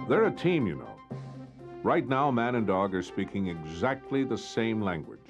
They're a team, you know. Right now, man and dog are speaking exactly the same language.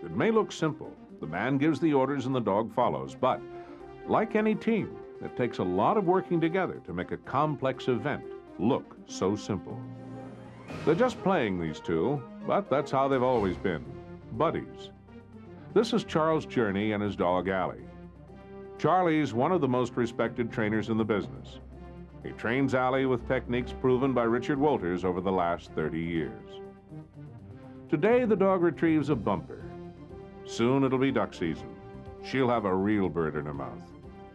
It may look simple. The man gives the orders and the dog follows, but like any team, it takes a lot of working together to make a complex event look so simple. They're just playing, these two, but that's how they've always been, buddies. This is Charles Journey and his dog, Allie. Charlie's one of the most respected trainers in the business. He trains Allie with techniques proven by Richard Walters over the last 30 years. Today, the dog retrieves a bumper. Soon it'll be duck season. She'll have a real bird in her mouth.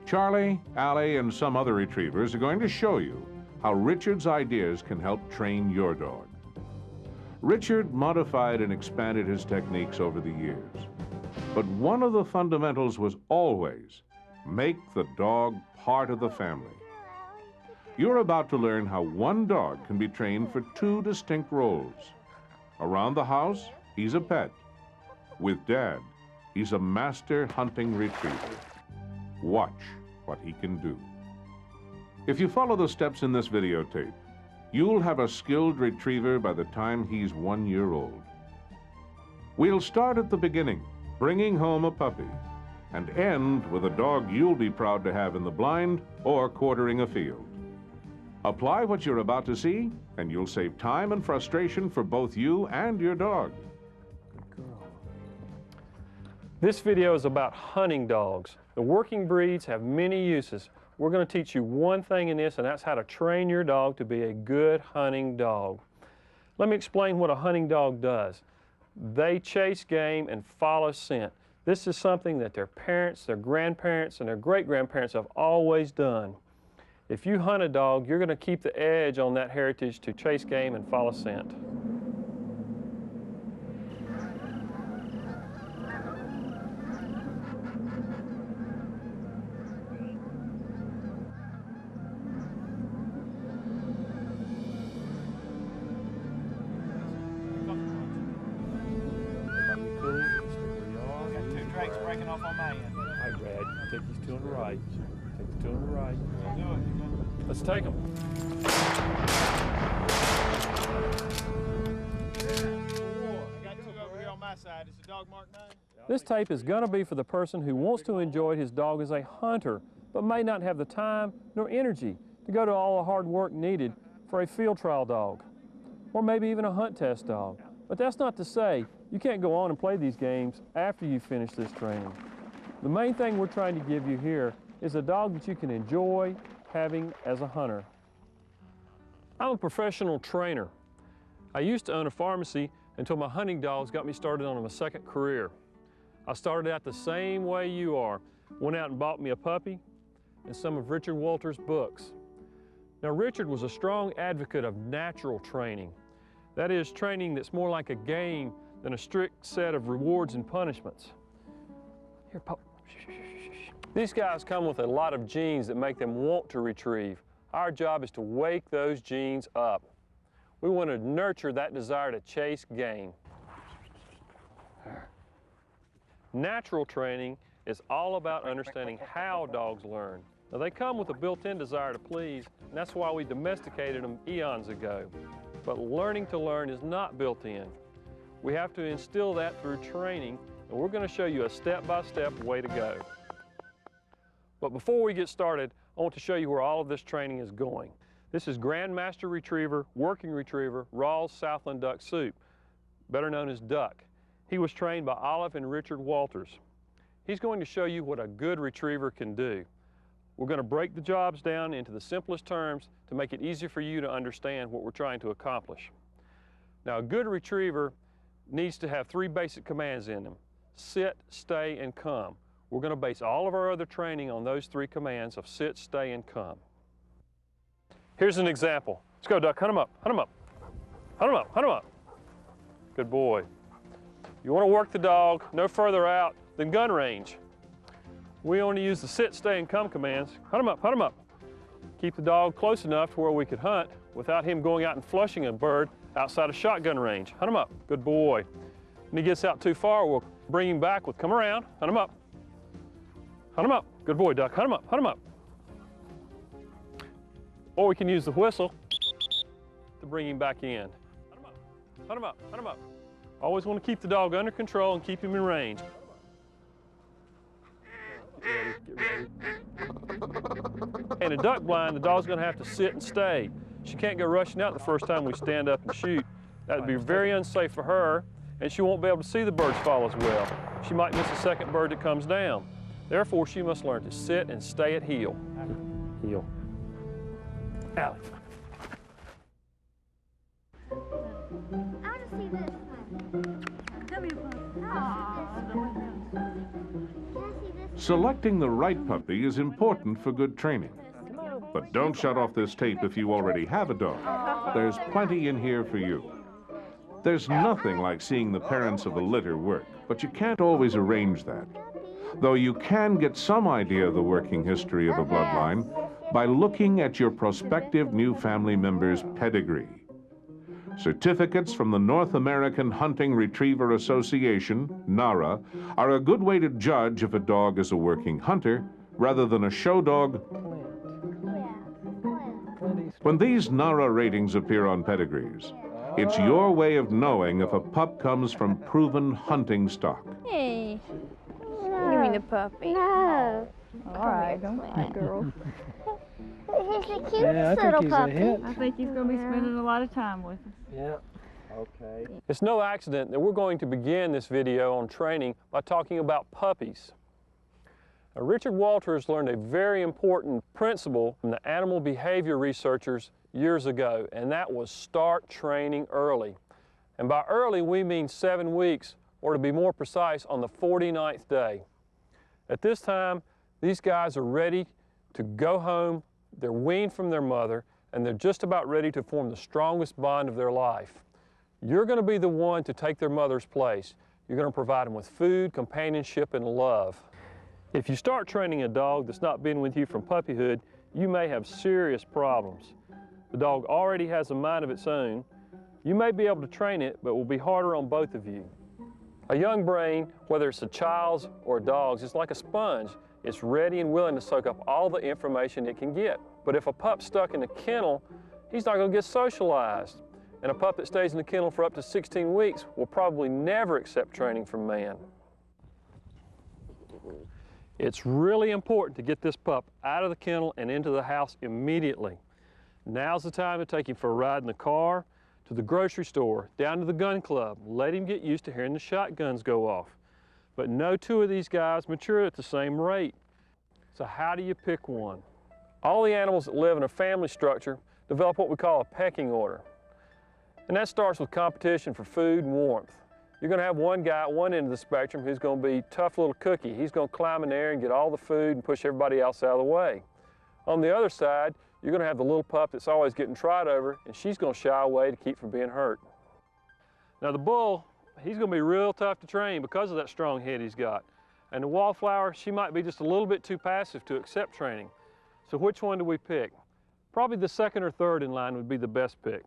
Charlie, Allie, and some other retrievers are going to show you how Richard's ideas can help train your dog. Richard modified and expanded his techniques over the years. But one of the fundamentals was always make the dog part of the family. You're about to learn how one dog can be trained for two distinct roles. Around the house, he's a pet. With Dad, he's a master hunting retriever. Watch what he can do. If you follow the steps in this videotape, you'll have a skilled retriever by the time he's 1 year old. We'll start at the beginning, bringing home a puppy, and end with a dog you'll be proud to have in the blind or quartering a field. Apply what you're about to see, and you'll save time and frustration for both you and your dog. Good girl. This video is about hunting dogs. The working breeds have many uses. We're going to teach you one thing in this, and that's how to train your dog to be a good hunting dog. Let me explain what a hunting dog does. They chase game and follow scent. This is something that their parents, their grandparents, and their great-grandparents have always done. If you hunt a dog, you're going to keep the edge on that heritage to chase game and follow scent. Breaking off on my end. All right, Brad, take these two on the right. Take the two on the right. Let's take them. I got two over here on my side. Is the dog marked 9? This tape is going to be for the person who wants to enjoy his dog as a hunter, but may not have the time nor energy to go to all the hard work needed for a field trial dog, or maybe even a hunt test dog. But that's not to say you can't go on and play these games after you finish this training. The main thing we're trying to give you here is a dog that you can enjoy having as a hunter. I'm a professional trainer. I used to own a pharmacy until my hunting dogs got me started on my second career. I started out the same way you are. Went out and bought me a puppy and some of Richard Walters' books. Now, Richard was a strong advocate of natural training. That is, training that's more like a game than a strict set of rewards and punishments. Here, pup. These guys come with a lot of genes that make them want to retrieve. Our job is to wake those genes up. We want to nurture that desire to chase game. Natural training is all about understanding how dogs learn. Now, they come with a built-in desire to please, and that's why we domesticated them eons ago. But learning to learn is not built in. We have to instill that through training, and we're going to show you a step-by-step way to go. But before we get started, I want to show you where all of this training is going. This is Grandmaster Retriever, Working Retriever, Rawls Southland Duck Soup, better known as Duck. He was trained by Olive and Richard Walters. He's going to show you what a good retriever can do. We're going to break the jobs down into the simplest terms to make it easier for you to understand what we're trying to accomplish. Now, a good retriever needs to have 3 basic commands in them: sit, stay, and come. We're going to base all of our other training on those 3 commands of sit, stay, and come. Here's an example. Let's go, Duck. Hunt him up. Hunt him up. Hunt him up. Hunt him up. Good boy. You want to work the dog no further out than gun range. We only use the sit, stay, and come commands. Hunt him up. Hunt him up. Keep the dog close enough to where we could hunt without him going out and flushing a bird outside of shotgun range. Hunt him up. Good boy. When he gets out too far, we'll bring him back with come around. Hunt him up. Hunt him up. Good boy, Duck. Hunt him up. Hunt him up. Or we can use the whistle to bring him back in. Hunt him up, hunt him up, hunt him up. Always want to keep the dog under control and keep him in range. Get ready. In a duck blind, the dog's going to have to sit and stay. She can't go rushing out the first time we stand up and shoot. That would be very unsafe for her, and she won't be able to see the birds fall as well. She might miss a second bird that comes down. Therefore, she must learn to sit and stay at heel. Heel. Allie. I want to see this one. Come here, Bubba. Selecting the right puppy is important for good training. But don't shut off this tape if you already have a dog. There's plenty in here for you. There's nothing like seeing the parents of a litter work, but you can't always arrange that. Though you can get some idea of the working history of a bloodline by looking at your prospective new family member's pedigree. Certificates from the North American Hunting Retriever Association, NARA, are a good way to judge if a dog is a working hunter rather than a show dog. When these NARA ratings appear on pedigrees, it's your way of knowing if a pup comes from proven hunting stock. Hey, give me the puppy. No. All right, don't cry, girl. He's a cute little puppy. I think he's going to be spending a lot of time with us. Yeah. Okay. It's no accident that we're going to begin this video on training by talking about puppies. Now, Richard Walters learned a very important principle from the animal behavior researchers years ago, and that was start training early. And by early, we mean 7 weeks, or to be more precise, on the 49th day. At this time, these guys are ready to go home, they're weaned from their mother, and they're just about ready to form the strongest bond of their life. You're going to be the one to take their mother's place. You're going to provide them with food, companionship, and love. If you start training a dog that's not been with you from puppyhood, you may have serious problems. The dog already has a mind of its own. You may be able to train it, but it will be harder on both of you. A young brain, whether it's a child's or a dog's, is like a sponge. It's ready and willing to soak up all the information it can get. But if a pup's stuck in a kennel, he's not going to get socialized. And a pup that stays in the kennel for up to 16 weeks will probably never accept training from man. It's really important to get this pup out of the kennel and into the house immediately. Now's the time to take him for a ride in the car, to the grocery store, down to the gun club. Let him get used to hearing the shotguns go off. But no two of these guys mature at the same rate. So how do you pick one? All the animals that live in a family structure develop what we call a pecking order. And that starts with competition for food and warmth. You're going to have one guy at one end of the spectrum who's going to be tough little cookie. He's going to climb in there and get all the food and push everybody else out of the way. On the other side, you're going to have the little pup that's always getting tried over, and she's going to shy away to keep from being hurt. Now the bull, he's going to be real tough to train because of that strong head he's got. And the wallflower, she might be just a little bit too passive to accept training. So which one do we pick? Probably the second or third in line would be the best pick.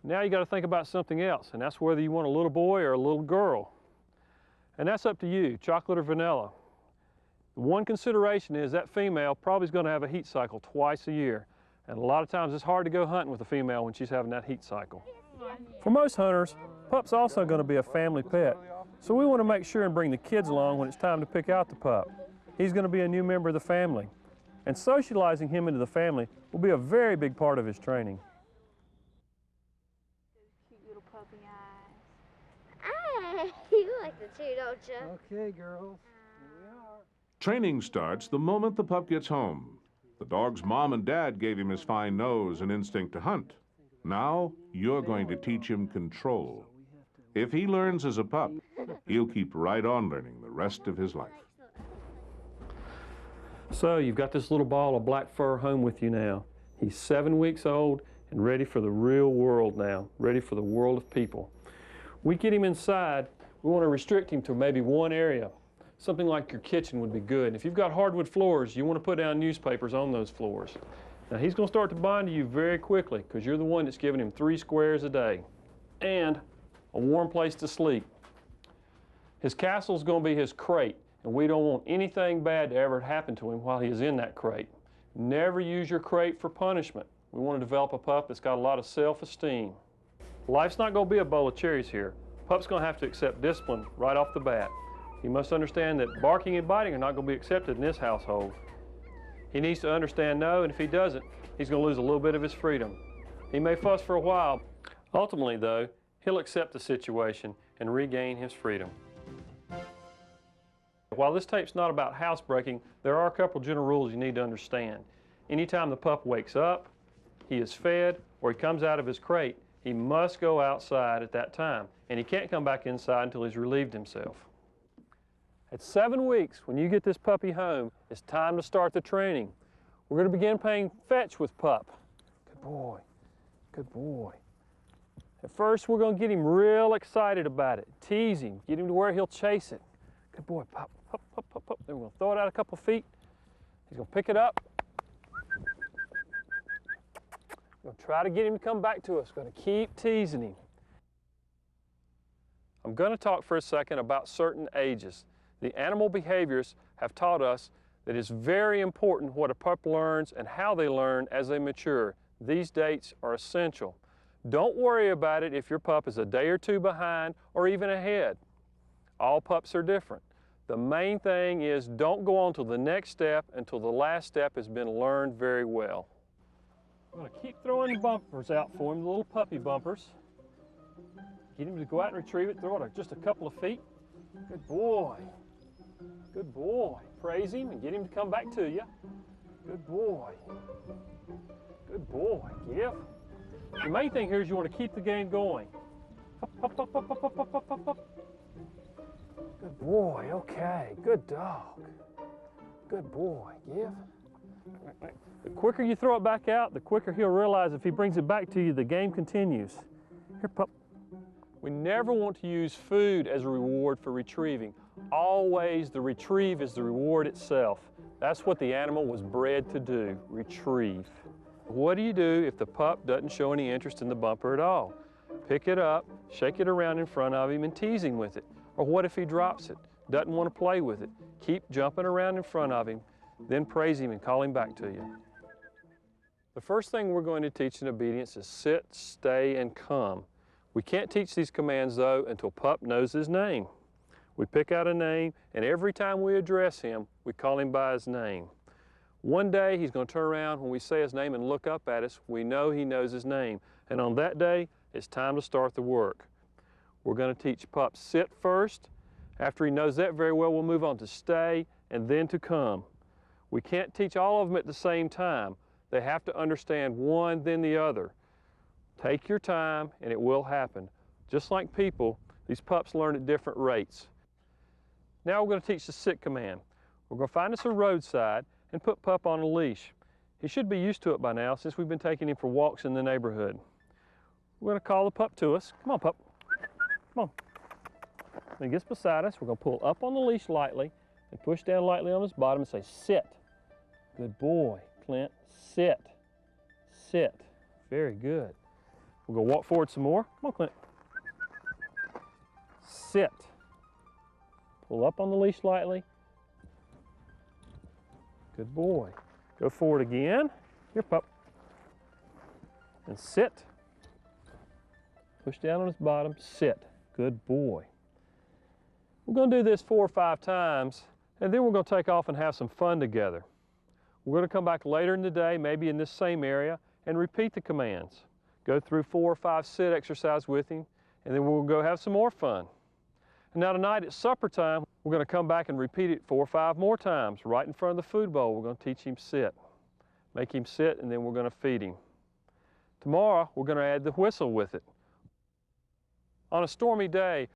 Now you got to think about something else, and that's whether you want a little boy or a little girl. And that's up to you, chocolate or vanilla. The one consideration is that female probably is going to have a heat cycle twice a year. And a lot of times it's hard to go hunting with a female when she's having that heat cycle. For most hunters, pup's also going to be a family pet. So we want to make sure and bring the kids along when it's time to pick out the pup. He's going to be a new member of the family. And socializing him into the family will be a very big part of his training. Cute little puppy eyes. You like the two, don't you? Okay, girls. Here we are. Training starts the moment the pup gets home. The dog's mom and dad gave him his fine nose and instinct to hunt. Now, you're going to teach him control. If he learns as a pup, he'll keep right on learning the rest of his life. So you've got this little ball of black fur home with you now. He's 7 weeks old and ready for the real world now, ready for the world of people. We get him inside, we want to restrict him to maybe one area. Something like your kitchen would be good. If you've got hardwood floors, you want to put down newspapers on those floors. Now he's going to start to bond to you very quickly because you're the one that's giving him 3 squares a day and a warm place to sleep. His castle's going to be his crate, and we don't want anything bad to ever happen to him while he is in that crate. Never use your crate for punishment. We want to develop a pup that's got a lot of self-esteem. Life's not going to be a bowl of cherries here. Pup's going to have to accept discipline right off the bat. He must understand that barking and biting are not going to be accepted in this household. He needs to understand no, and if he doesn't, he's going to lose a little bit of his freedom. He may fuss for a while. Ultimately, though, he'll accept the situation and regain his freedom. While this tape's not about housebreaking, there are a couple general rules you need to understand. Anytime the pup wakes up, he is fed, or he comes out of his crate, he must go outside at that time, and he can't come back inside until he's relieved himself. At 7 weeks, when you get this puppy home, it's time to start the training. We're going to begin playing fetch with pup. Good boy, good boy. At first, we're going to get him real excited about it. Tease him, get him to where he'll chase it. Good boy, pup, pup, pup, pup, pup. Then we're going to throw it out a couple feet. He's going to pick it up. We're going to try to get him to come back to us. We're going to keep teasing him. I'm going to talk for a second about certain ages. The animal behaviors have taught us that it's very important what a pup learns and how they learn as they mature. These dates are essential. Don't worry about it if your pup is a day or two behind or even ahead. All pups are different. The main thing is don't go on to the next step until the last step has been learned very well. I'm going to keep throwing the bumpers out for him, the little puppy bumpers. Get him to go out and retrieve it, throw it just a couple of feet. Good boy. Good boy. Praise him and get him to come back to you. Good boy. Good boy. Give. The main thing here is you want to keep the game going. Up, up, up, up, up, up, up, up, up. Good boy. Okay. Good dog. Good boy. Give. The quicker you throw it back out, the quicker he'll realize if he brings it back to you, the game continues. Here, pup. We never want to use food as a reward for retrieving. Always the retrieve is the reward itself. That's what the animal was bred to do, retrieve. What do you do if the pup doesn't show any interest in the bumper at all? Pick it up, shake it around in front of him and tease him with it. Or what if he drops it, doesn't want to play with it? Keep jumping around in front of him, then praise him and call him back to you. The first thing we're going to teach in obedience is sit, stay, and come. We can't teach these commands, though, until pup knows his name. We pick out a name, and every time we address him, we call him by his name. One day, he's going to turn around when we say his name and look up at us. We know he knows his name. And on that day, it's time to start the work. We're going to teach pup sit first. After he knows that very well, we'll move on to stay and then to come. We can't teach all of them at the same time. They have to understand one, then the other. Take your time, and it will happen. Just like people, these pups learn at different rates. Now we're going to teach the sit command. We're going to find us a roadside and put pup on a leash. He should be used to it by now since we've been taking him for walks in the neighborhood. We're going to call the pup to us. Come on, pup. Come on. When he gets beside us, we're going to pull up on the leash lightly and push down lightly on his bottom and say, sit. Good boy, Clint. Sit. Sit. Very good. We'll go walk forward some more. Come on, Clint. Sit. Pull up on the leash lightly. Good boy. Go forward again. Here, pup. And sit. Push down on his bottom. Sit. Good boy. We're going to do this 4 or 5 times, and then we're going to take off and have some fun together. We're going to come back later in the day, maybe in this same area, and repeat the commands. Go through 4 or 5 sit exercises with him, and then we'll go have some more fun. And now tonight at supper time, we're going to come back and repeat it 4 or 5 more times right in front of the food bowl. We're going to teach him sit. Make him sit, and then we're going to feed him. Tomorrow, we're going to add the whistle with it. On a stormy day,